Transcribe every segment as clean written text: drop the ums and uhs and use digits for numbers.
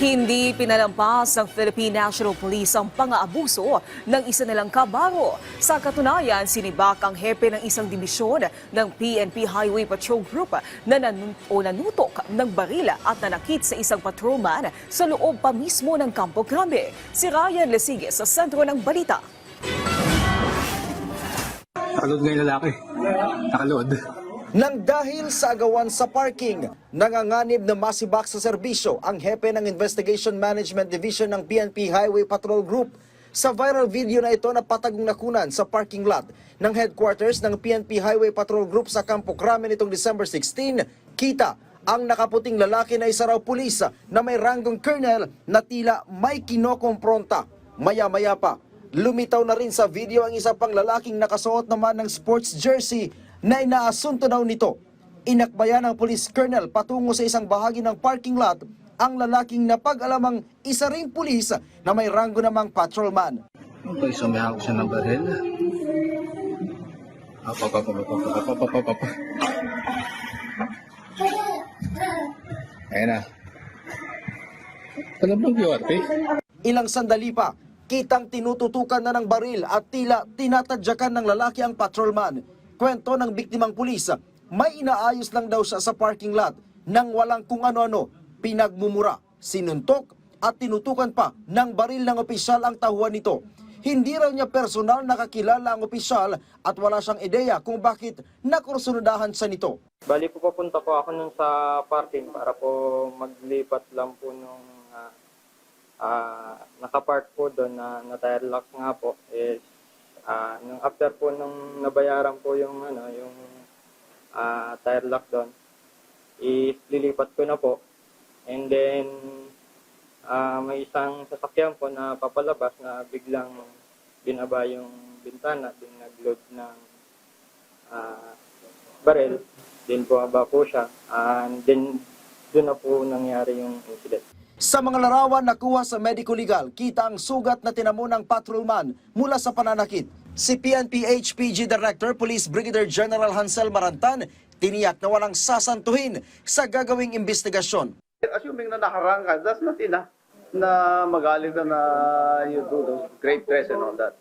Hindi pinalampas ng Philippine National Police ang pang-aabuso ng isa nilang kabaro. Sa katunayan, sinibak ang hepe ng isang dibisyon ng PNP Highway Patrol Group na nanutok ng baril at nanakit sa isang patrolman sa loob pa mismo ng Campo Grande. Si Ryan Lesiges sa sentro ng balita. Nakalod nga yung lalaki. Nakalod. Nang dahil sa agawan sa parking, nanganganib na masibak sa serbisyo ang hepe ng Investigation Management Division ng PNP Highway Patrol Group. Sa viral video na ito na patagong nakunan sa parking lot ng headquarters ng PNP Highway Patrol Group sa Campo Crame nitong December 16, kita ang nakaputing lalaki na isa raw pulis na may ranggong colonel na tila may kinokompronta. Maya-maya pa, lumitaw na rin sa video ang isa pang lalaking nakasuot naman ng sports jersey na inaasunto daw nito. Inakbayan ng police colonel patungo sa isang bahagi ng parking lot ang lalaking napag-alamang isa ring pulis na may ranggo namang patrolman. Okay, sumihawak siya ng baril. Ayan na. Talabang QRP. Ilang sandali pa, kitang tinututukan na ng baril at tila tinatadyakan ng lalaki ang patrolman. Kwento ng biktimang pulis, may inaayos lang daw siya sa parking lot nang walang kung ano-ano, pinagmumura, sinuntok at tinutukan pa ng baril ng opisyal ang tahuan nito. Hindi raw niya personal nakakilala ang opisyal at wala siyang ideya kung bakit nakursunodahan siya nito. Bali po papunta po ako nun sa parking para po maglipat lang po nung nakapark po doon na tire lock nga po is nung after po nung nabayaran po yung tire lock doon, lilipat ko na po. And then may isang sasakyan po na papalabas na biglang binaba yung bintana, din nag-load ng baril, din bumaba po siya, and then doon na po nangyari yung incident. Sa mga larawan nakuha sa medico legal, kita ang sugat na tinamo ng patrolman mula sa pananakit. Si PNP HPG Director Police Brigadier General Hansel Marantan, tiniyak na walang sasantuhin sa gagawing investigasyon. Assuming na nakarang ka, that's not enough na magaling ka na you do those great threats and all that.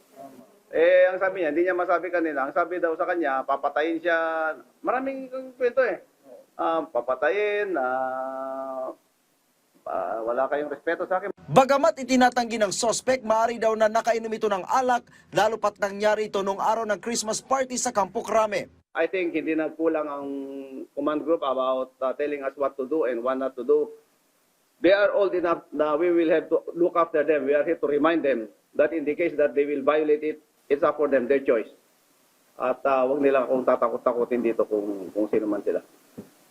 Ang sabi niya, hindi niya masabi kanina. Ang sabi daw sa kanya, papatayin siya. Maraming kwento papatayin, wala kayong respeto sa akin. Bagamat itinatanggi ng sospek, maaari daw na nakainom ito ng alak, lalo pat nangyari ito nung araw ng Christmas party sa Campo Crame. I think hindi nagkulang ang command group about telling us what to do and what not to do. They are old enough na we will have to look after them. We are here to remind them that in the case that they will violate it, it's up for them, their choice. At wag nila akong tatakot-takotin dito kung sino man sila.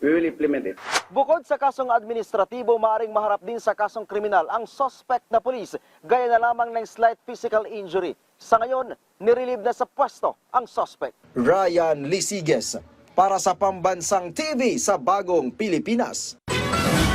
We will implement it. Bukod sa kasong administratibo, maaring maharap din sa kasong kriminal ang suspect na pulis, gaya na lamang ng slight physical injury. Sa ngayon, nirelieve na sa pwesto ang suspect. Ryan Lesiges, para sa Pambansang TV sa Bagong Pilipinas.